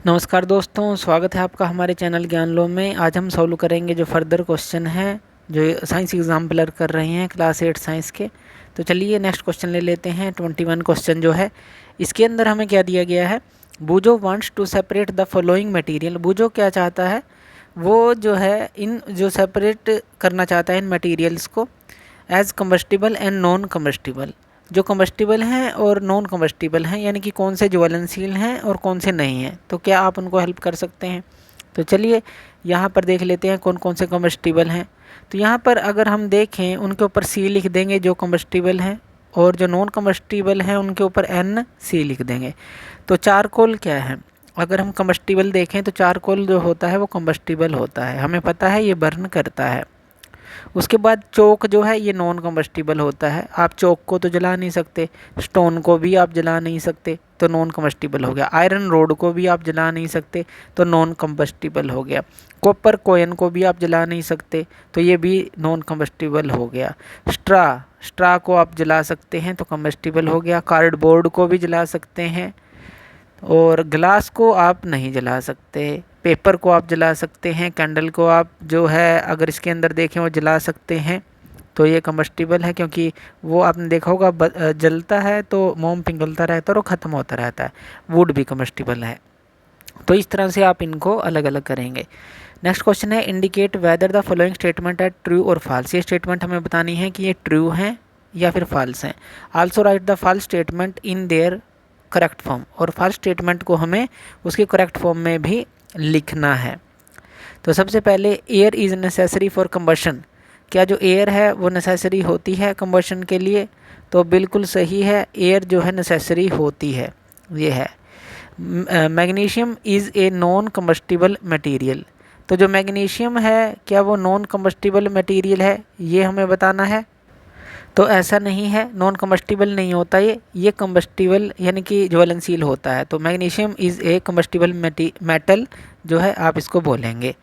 नमस्कार दोस्तों, स्वागत है आपका हमारे चैनल ज्ञान लो में। आज हम सॉल्व करेंगे जो फर्दर क्वेश्चन हैं जो साइंस एग्जाम्पलर कर रहे हैं क्लास 8 साइंस के। तो चलिए नेक्स्ट क्वेश्चन ले लेते हैं। 21 क्वेश्चन जो है इसके अंदर हमें क्या दिया गया है। Boojho wants to separate the following material. Boojho क्या चाहता है, वो जो है इन जो सेपरेट करना चाहता है इन मटेरियल्स को as combustible and non combustible. जो कम्बस्टिबल हैं और नॉन कम्बस्टिबल हैं, यानी कि कौन से ज्वलनशील हैं और कौन से नहीं हैं। तो क्या आप उनको हेल्प कर सकते हैं। तो चलिए यहाँ पर देख लेते हैं कौन कौन से कम्बस्टिबल हैं। तो यहाँ पर अगर हम देखें उनके ऊपर सी लिख देंगे जो कम्बस्टिबल हैं, और जो नॉन कम्बस्टिबल हैं उनके ऊपर एन सी लिख देंगे। तो चारकोल क्या है, अगर हम कम्बस्टिबल देखें तो चारकोल जो होता है वो कम्बस्टिबल होता है, हमें पता है ये बर्न करता है। उसके बाद चोक जो है ये नॉन कम्बस्टिबल होता है। आप चोक को तो जला नहीं सकते, स्टोन को भी आप जला नहीं सकते, तो नॉन कम्बस्टिबल हो गया। आयरन रोड को भी आप जला नहीं सकते, तो नॉन कम्बस्टिबल हो गया। कॉपर कोयन को भी आप जला नहीं सकते, तो ये भी नॉन कम्बस्टिबल हो गया। स्ट्रा को आप जला सकते हैं तो कम्बस्टिबल हो गया। कार्डबोर्ड को भी जला सकते हैं, और ग्लास को आप नहीं जला सकते। पेपर को आप जला सकते हैं। कैंडल को आप जो है अगर इसके अंदर देखें वो जला सकते हैं, तो ये कम्बस्टिबल है, क्योंकि वो आपने देखा होगा जलता है तो मोम पिघलता रहता है और ख़त्म होता रहता है। वुड भी कम्बस्टिबल है। तो इस तरह से आप इनको अलग अलग करेंगे। नेक्स्ट क्वेश्चन है, indicate whether the following statement are true और फॉल्स। ये स्टेटमेंट हमें बतानी है कि ये ट्रू हैं या फिर फॉल्स हैं। Also write the false statement in their correct form. और फॉल्स स्टेटमेंट को हमें उसके करेक्ट फॉर्म में भी लिखना है। तो सबसे पहले, air is necessary for combustion. क्या जो एयर है वो नेसेसरी होती है कंबशन के लिए। तो बिल्कुल सही है, एयर जो है नेसेसरी होती है, ये है। Magnesium is a non combustible material. तो जो मैग्नीशियम है क्या वो नॉन कम्बस्टिबल मटेरियल है, ये हमें बताना है। तो ऐसा नहीं है, नॉन कम्बस्टिबल नहीं होता ये कम्बस्टिबल यानी कि ज्वलनशील होता है। तो magnesium is a combustible metal जो है आप इसको बोलेंगे।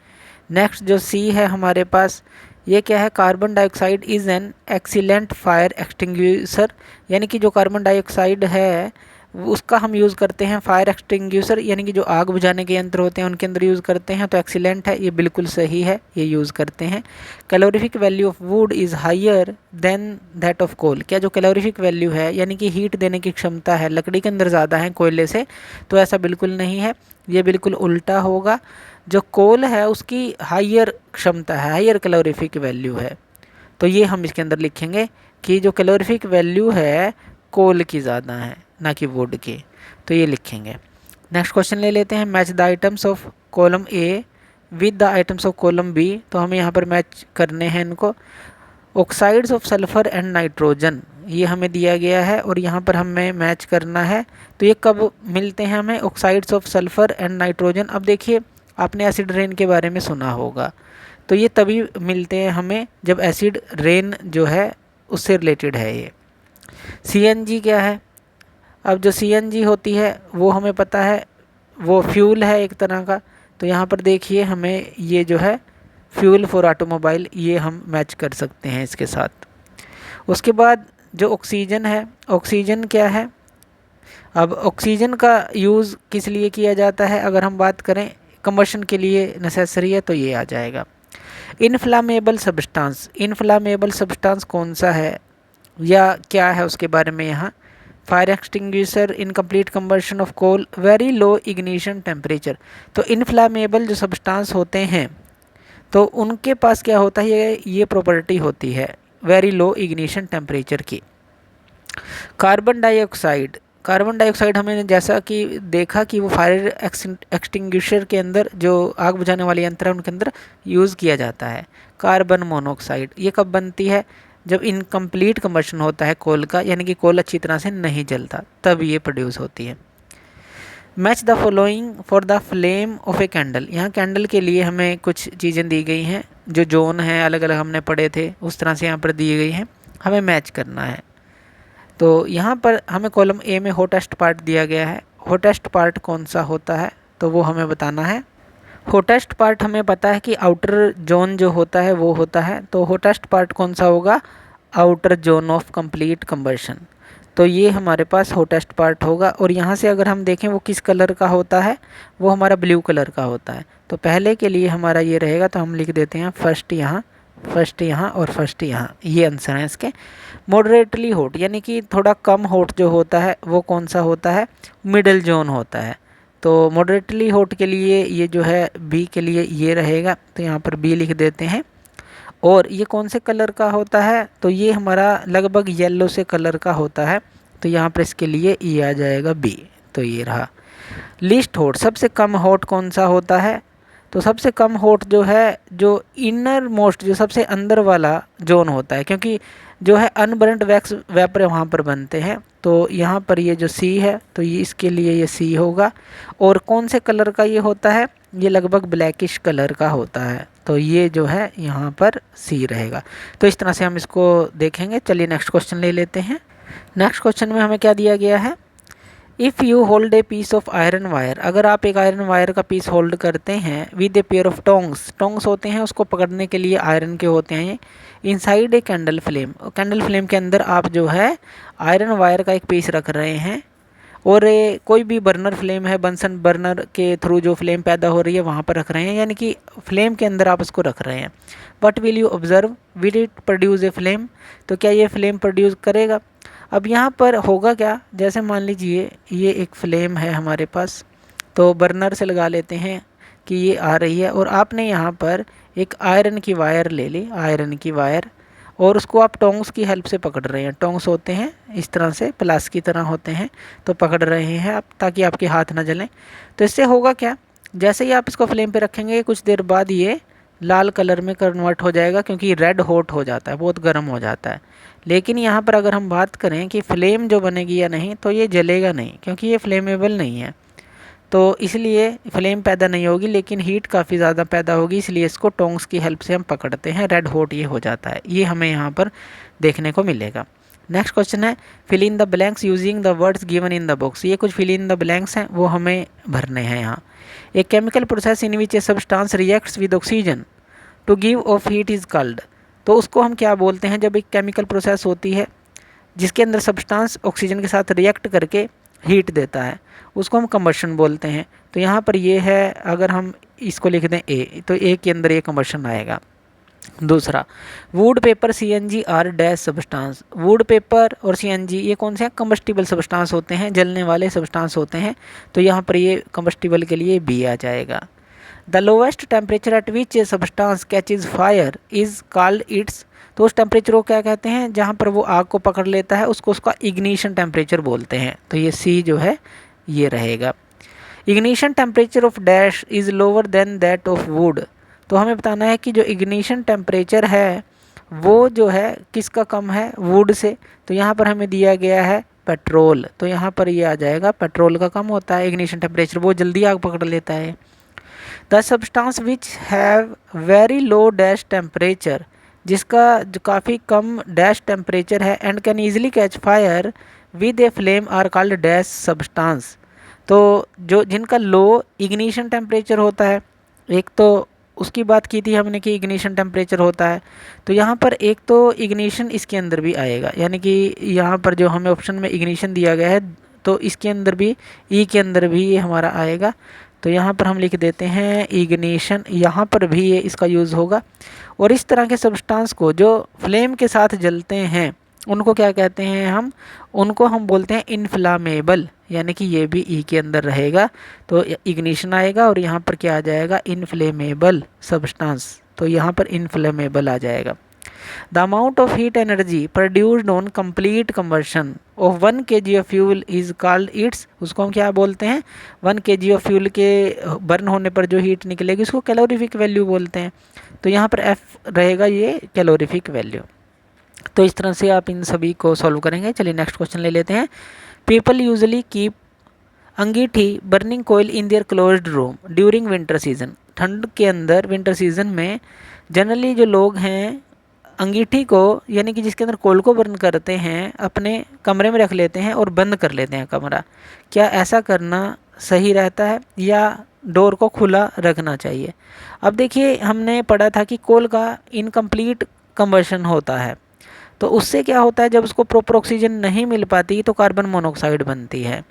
नेक्स्ट जो सी है हमारे पास, ये क्या है, carbon dioxide is an excellent fire extinguisher. यानी कि जो कार्बन डाइऑक्साइड है उसका हम यूज़ करते हैं फायर एक्सटिंग्विशर, यानी कि जो आग बुझाने के यंत्र होते हैं उनके अंदर यूज़ करते हैं। तो एक्सीलेंट है, ये बिल्कुल सही है, ये यूज़ करते हैं। Calorific value of wood is higher than that of coal. क्या जो कैलोरीफिक वैल्यू है यानी कि हीट देने की क्षमता है लकड़ी के अंदर ज़्यादा है कोयले से, तो ऐसा बिल्कुल नहीं है, ये बिल्कुल उल्टा होगा। जो कोल है उसकी हायर क्षमता है, हायर कैलोरीफिक वैल्यू है। तो ये हम इसके अंदर लिखेंगे कि जो कैलोरीफिक वैल्यू है कोल की ज़्यादा है ना कि वुड की, तो ये लिखेंगे। नेक्स्ट क्वेश्चन ले लेते हैं, match the items of column A with the items of column B. तो हमें यहाँ पर मैच करने हैं इनको। Oxides of sulphur and nitrogen ये हमें दिया गया है और यहाँ पर हमें मैच करना है। तो ये कब मिलते हैं हमें, oxides of sulphur and nitrogen. अब देखिए आपने एसिड रेन के बारे में सुना होगा, तो ये तभी मिलते हैं हमें जब एसिड रेन जो है उससे रिलेटेड है ये। सीएनजी क्या है, अब जो सीएनजी होती है वो हमें पता है वो फ्यूल है एक तरह का। तो यहाँ पर देखिए हमें ये जो है फ्यूल फॉर ऑटोमोबाइल ये हम मैच कर सकते हैं इसके साथ। उसके बाद जो ऑक्सीजन है, ऑक्सीजन क्या है, अब ऑक्सीजन का यूज़ किस लिए किया जाता है, अगर हम बात करें कंबशन के लिए नेसेसरी है तो ये आ जाएगा। इनफ्लामेबल सब्सटेंस, इनफ्लामेबल सब्सटेंस कौन सा है या क्या है उसके बारे में यहाँ। Fire extinguisher, incomplete combustion of coal, very low ignition temperature. तो इनफ्लामेबल जो सब्सटेंस होते हैं तो उनके पास क्या होता है, ये प्रॉपर्टी होती है वेरी लो इग्निशन टेम्परेचर की। कार्बन डाइऑक्साइड, कार्बन डाइऑक्साइड हमने जैसा कि देखा कि वो फायर एक्सटिंग्विशर के अंदर जो आग बुझाने वाले यंत्र है उनके अंदर यूज़ किया जाता है। कार्बन मोनोऑक्साइड ये कब बनती है, जब इनकम्प्लीट कंबशन होता है कोल का, यानी कि कोल अच्छी तरह से नहीं जलता, तब ये प्रोड्यूस होती है। Match the following for the flame of a candle. यहाँ कैंडल के लिए हमें कुछ चीज़ें दी गई हैं, जो जोन हैं अलग अलग हमने पढ़े थे उस तरह से यहाँ पर दी गई हैं, हमें मैच करना है। तो यहाँ पर हमें कॉलम ए में हॉटेस्ट पार्ट दिया गया है। हॉटेस्ट पार्ट कौन सा होता है तो वो हमें बताना है। हॉटेस्ट पार्ट हमें पता है कि आउटर जोन जो होता है वो होता है, तो हॉटेस्ट पार्ट कौन सा होगा, outer zone of complete combustion. तो ये हमारे पास हॉटेस्ट पार्ट होगा। और यहाँ से अगर हम देखें वो किस कलर का होता है, वो हमारा ब्लू कलर का होता है। तो पहले के लिए हमारा ये रहेगा, तो हम लिख देते हैं फर्स्ट यहाँ, फर्स्ट यहाँ और फर्स्ट यहाँ, ये आंसर है इसके। मॉडरेटली हॉट यानी कि थोड़ा कम हॉट जो होता है वो कौन सा होता है, मिडल जोन होता है। तो मॉडरेटली हॉट के लिए ये जो है बी के लिए ये रहेगा, तो यहाँ पर बी लिख देते हैं। और ये कौन से कलर का होता है, तो ये हमारा लगभग येलो से कलर का होता है, तो यहाँ पर इसके लिए ई आ जाएगा बी। तो ये रहा। लीस्ट हॉट, सबसे कम हॉट कौन सा होता है, तो सबसे कम हॉट जो है, जो इनर मोस्ट, जो सबसे अंदर वाला जोन होता है, क्योंकि जो है अनबर्न्ड वैक्स वेपर वहाँ पर बनते हैं। तो यहाँ पर ये जो सी है, तो ये इसके लिए ये सी होगा। और कौन से कलर का ये होता है, ये लगभग ब्लैकिश कलर का होता है, तो ये जो है यहाँ पर सी रहेगा। तो इस तरह से हम इसको देखेंगे। चलिए नेक्स्ट क्वेश्चन ले लेते हैं। नेक्स्ट क्वेश्चन में हमें क्या दिया गया है, if you hold a piece of iron wire, अगर आप एक आयरन वायर का पीस होल्ड करते हैं with a pair of tongs, tongs होते हैं उसको पकड़ने के लिए आयरन के होते हैं, inside a candle flame, candle flame के अंदर आप जो है आयरन वायर का एक पीस रख रहे हैं, और कोई भी बर्नर फ्लेम है, बंसन बर्नर के थ्रू जो फ्लेम पैदा हो रही है वहाँ पर रख रहे हैं, यानी कि फ्लेम के अंदर आप उसको रख रहे हैं। But will you observe, will it produce a flame, तो क्या ये फ्लेम प्रोड्यूस करेगा। अब यहाँ पर होगा क्या, जैसे मान लीजिए ये एक फ्लेम है हमारे पास, तो बर्नर से लगा लेते हैं कि ये आ रही है, और आपने यहाँ पर एक आयरन की वायर ले ली, आयरन की वायर, और उसको आप टोंग्स की हेल्प से पकड़ रहे हैं। टोंग्स होते हैं इस तरह से प्लास की तरह होते हैं, तो पकड़ रहे हैं आप ताकि आपके हाथ ना जलें। तो इससे होगा क्या, जैसे ही आप इसको फ्लेम पे रखेंगे कुछ देर बाद ये लाल कलर में कन्वर्ट हो जाएगा, क्योंकि रेड हॉट हो जाता है, बहुत गर्म हो जाता है। लेकिन यहाँ पर अगर हम बात करें कि फ्लेम जो बनेगी या नहीं, तो ये जलेगा नहीं, क्योंकि ये फ्लेमेबल नहीं है, तो इसलिए फ्लेम पैदा नहीं होगी, लेकिन हीट काफ़ी ज़्यादा पैदा होगी, इसलिए इसको टोंग्स की हेल्प से हम पकड़ते हैं, रेड हॉट ये हो जाता है। ये हमें यहाँ पर देखने को मिलेगा। नेक्स्ट क्वेश्चन है, fill in the blanks using the words given in the box, ये कुछ फिल इन द ब्लैंक्स हैं वो हमें भरने हैं यहाँ। एक chemical process in which a substance reacts with oxygen to give off heat is called, तो उसको हम क्या बोलते हैं, जब एक केमिकल प्रोसेस होती है जिसके अंदर सब्सटेंस ऑक्सीजन के साथ रिएक्ट करके हीट देता है, उसको हम कंबशन बोलते हैं। तो यहाँ पर ये है, अगर हम इसको लिख दें ए, तो ए के अंदर ये कंबशन आएगा। दूसरा, wood paper CNG are dash substance, wood paper और सीएनजी ये कौन से हैं, कंबस्टिबल सब्सटेंस होते हैं, जलने वाले सब्सटेंस होते हैं, तो यहाँ पर ये कंबस्टिबल के लिए बी आ जाएगा। The lowest temperature at which a substance catches fire is called its, तो उस टेम्परेचर को क्या कहते हैं जहाँ पर वो आग को पकड़ लेता है, उसको उसका इग्निशन टेम्परेचर बोलते हैं। तो ये सी जो है ये रहेगा। Ignition temperature of dash is lower than that of would, तो हमें बताना है कि जो इग्निशन टेम्परेचर है वो जो है किसका कम है, वुड से। तो यहाँ पर हमें दिया गया है पेट्रोल, तो यहाँ पर ये आ जाएगा पेट्रोल का कम होता है इग्निशन टेम्परेचर, वो जल्दी आग पकड़ लेता है। The substance which have very low dash temperature, जिसका जो काफ़ी कम डैश टेम्परेचर है, and can easily catch fire with a flame are called dash substance, तो जो जिनका लो इग्निशन टेम्परेचर होता है, एक तो उसकी बात की थी हमने कि इग्निशन टेम्परेचर होता है, तो यहाँ पर एक तो इग्निशन इसके अंदर भी आएगा, यानी कि यहाँ पर जो हमें ऑप्शन में इग्निशन दिया गया है, तो इसके अंदर भी ई के अंदर भी ये हमारा आएगा। तो यहाँ पर हम लिख देते हैं इग्निशन, यहाँ पर भी ये इसका यूज़ होगा। और इस तरह के सब्सटेंस को जो फ्लेम के साथ जलते हैं उनको क्या कहते हैं, हम उनको हम बोलते हैं इनफ्लामेबल, यानी कि ये भी ई के अंदर रहेगा, तो इग्निशन आएगा और यहाँ पर क्या आ जाएगा, इनफ्लेमेबल सब्सटेंस, तो यहाँ पर इनफ्लेमेबल आ जाएगा। The amount of heat energy produced on complete combustion of 1 kg of fuel is called its, उसको हम क्या बोलते हैं, 1 kg ऑफ फ्यूल के बर्न होने पर जो हीट निकलेगी उसको कैलोरीफिक वैल्यू बोलते हैं। तो यहाँ पर एफ रहेगा ये कैलोरीफिक वैल्यू। तो इस तरह से आप इन सभी को सॉल्व करेंगे। चलिए नेक्स्ट क्वेश्चन ले लेते हैं। पीपल यूजली कीप अंगीठी बर्निंग कोयल in their closed room during winter season, ठंड के अंदर विंटर सीजन में जनरली जो लोग हैं अंगीठी को, यानी कि जिसके अंदर कोयल को बर्न करते हैं, अपने कमरे में रख लेते हैं और बंद कर लेते हैं कमरा। क्या ऐसा करना सही रहता है या डोर को खुला रखना चाहिए। अब देखिए हमने पढ़ा था कि कोल का इनकम्प्लीट कंबशन होता है, तो उससे क्या होता है, जब उसको प्रॉपर ऑक्सीजन नहीं मिल पाती तो कार्बन मोनोऑक्साइड बनती है।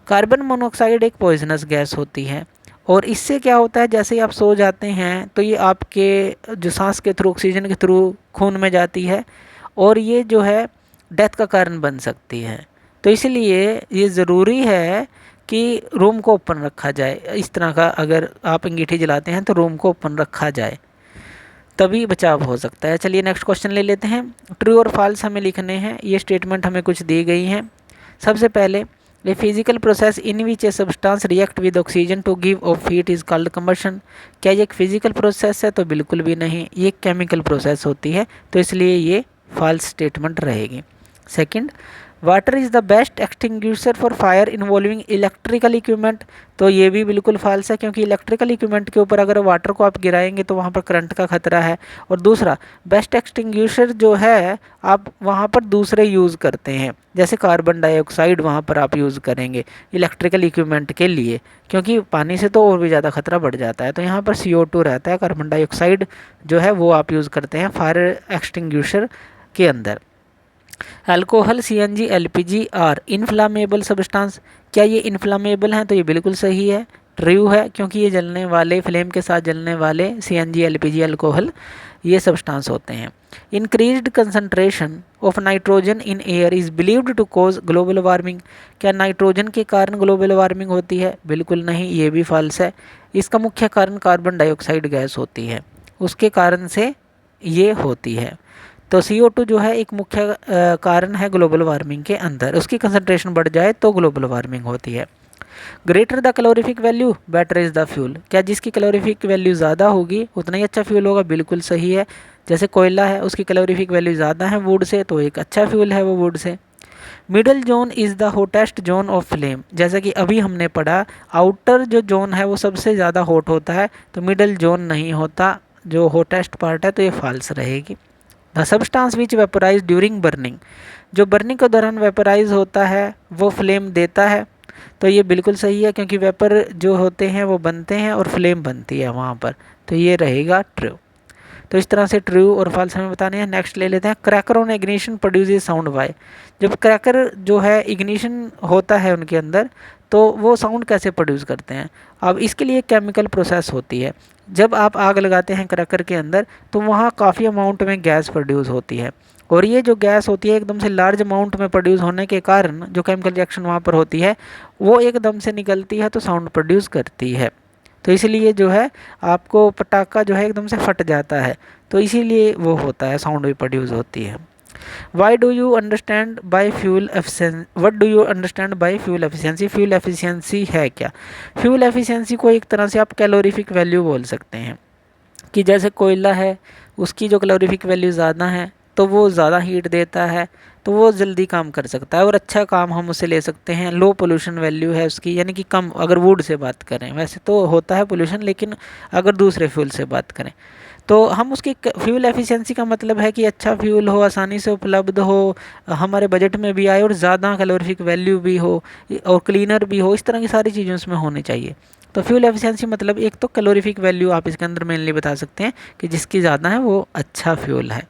कार्बन मोनोऑक्साइड एक पॉइजनस गैस होती है और इससे क्या होता है, जैसे ही आप सो जाते हैं तो ये आपके जो सांस के थ्रू, ऑक्सीजन के थ्रू खून में जाती है और ये जो है डेथ का कारण बन सकती है। तो इसलिए ये ज़रूरी है कि रूम को ओपन रखा जाए। इस तरह का अगर आप अंगीठी जलाते हैं तो रूम को ओपन रखा जाए, तभी बचाव हो सकता है। चलिए नेक्स्ट क्वेश्चन ले लेते हैं। ट्रू और फॉल्स हमें लिखने हैं। ये स्टेटमेंट हमें कुछ दी गई हैं। सबसे पहले, a physical process in which a substance react with oxygen to give off heat is called combustion. क्या ये एक फिजिकल प्रोसेस है? तो बिल्कुल भी नहीं, ये केमिकल प्रोसेस होती है, तो इसलिए ये फॉल्स स्टेटमेंट रहेगी। Second, water is the best extinguisher for fire involving electrical equipment. तो ये भी बिल्कुल फॉल्स है, क्योंकि इलेक्ट्रिकल इक्विपमेंट के ऊपर अगर वाटर को आप गिराएंगे तो वहाँ पर करंट का खतरा है। और दूसरा, बेस्ट एक्सटिंग्विशर जो है आप वहाँ पर दूसरे यूज़ करते हैं, जैसे कार्बन डाइऑक्साइड वहाँ पर आप यूज़ करेंगे इलेक्ट्रिकल इक्विपमेंट के लिए, क्योंकि पानी से तो और भी ज़्यादा खतरा बढ़ जाता है। तो यहाँ पर CO2 रहता है, कार्बन डाइऑक्साइड जो है वो आप यूज़ करते हैं फायर एक्सटिंग्विशर के अंदर। Alcohol, CNG, LPG are inflammable substance. क्या ये इनफ्लामेबल हैं? तो ये बिल्कुल सही है, ट्रू है, क्योंकि ये जलने वाले, फ्लेम के साथ जलने वाले CNG, LPG, अल्कोहल ये सब्सटेंस होते हैं। Increased concentration of nitrogen in air is believed to cause global warming. क्या नाइट्रोजन के कारण ग्लोबल वार्मिंग होती है? बिल्कुल नहीं, ये भी फॉल्स है। इसका मुख्य कारण कार्बन डाइऑक्साइड गैस होती है, उसके कारण से ये होती है। तो CO2 जो है एक मुख्य कारण है ग्लोबल वार्मिंग के अंदर, उसकी कंसंट्रेशन बढ़ जाए तो ग्लोबल वार्मिंग होती है। Greater the calorific value better is the fuel. क्या जिसकी कैलोरीफिक वैल्यू ज़्यादा होगी उतना ही अच्छा फ्यूल होगा? बिल्कुल सही है। जैसे कोयला है, उसकी कैलोरीफिक वैल्यू ज़्यादा है वुड से, तो एक अच्छा फ्यूल है वो would say. Middle zone is the hottest zone of flame. जैसा कि अभी हमने पढ़ा, आउटर जो जोन है वो सबसे ज़्यादा हॉट होता है, तो मिडल जोन नहीं होता जो हॉटेस्ट पार्ट है, तो ये फॉल्स रहेगी। The substance which vaporise during burning. जो बर्निंग के दौरान वेपोराइज होता है वो फ्लेम देता है, तो ये बिल्कुल सही है, क्योंकि वेपर जो होते हैं वो बनते हैं और फ्लेम बनती है वहाँ पर, तो ये रहेगा ट्रू। तो इस तरह से ट्रू और फॉल्स हमें बताने हैं। नेक्स्ट ले लेते हैं। Cracker on ignition produces sound bye. जब क्रैकर जो है इग्निशन होता है उनके अंदर, तो वो साउंड कैसे प्रोड्यूस करते हैं? अब इसके लिए केमिकल प्रोसेस होती है। जब आप आग लगाते हैं क्रैकर के अंदर तो वहाँ काफ़ी अमाउंट में गैस प्रोड्यूस होती है, और ये जो गैस होती है एकदम से लार्ज अमाउंट में प्रोड्यूस होने के कारण जो केमिकल रिएक्शन वहाँ पर होती है वो एकदम से निकलती है, तो साउंड प्रोड्यूस करती है। तो इसीलिए जो है आपको पटाखा जो है एकदम से फट जाता है, तो इसीलिए वो होता है, साउंड भी प्रोड्यूस होती है। Why do you understand by fuel efficiency, what do you understand by fuel efficiency. Fuel efficiency है क्या? फ्यूल एफिशिएंसी को एक तरह से आप कैलोरीफिक वैल्यू बोल सकते हैं, कि जैसे कोयला है उसकी जो कैलोरीफिक वैल्यू ज़्यादा है तो वो ज़्यादा हीट देता है, तो वो जल्दी काम कर सकता है और अच्छा काम हम उसे ले सकते हैं। लो पोल्यूशन वैल्यू है उसकी, यानी कि कम, अगर वुड से बात करें, वैसे तो होता है पोल्यूशन, लेकिन अगर दूसरे फ्यूल से बात करें तो हम उसकी फ्यूल एफिशिएंसी का मतलब है कि अच्छा फ्यूल हो, आसानी से उपलब्ध हो, हमारे बजट में भी आए और ज़्यादा कैलोरीफिक वैल्यू भी हो और क्लीनर भी हो, इस तरह की सारी चीज़ें उसमें होनी चाहिए। तो फ्यूल एफिशिएंसी मतलब एक तो कैलोरीफिक वैल्यू आप इसके अंदर मेनली बता सकते हैं कि जिसकी ज़्यादा है वो अच्छा फ्यूल है।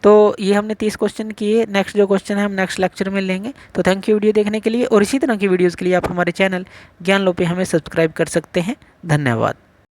तो ये हमने 30 क्वेश्चन किए। नेक्स्ट जो क्वेश्चन है हम नेक्स्ट लेक्चर में लेंगे। तो थैंक यू वीडियो देखने के लिए, और इसी तरह की वीडियोज़ के लिए आप हमारे चैनल ज्ञान लो पे हमें सब्सक्राइब कर सकते हैं। धन्यवाद।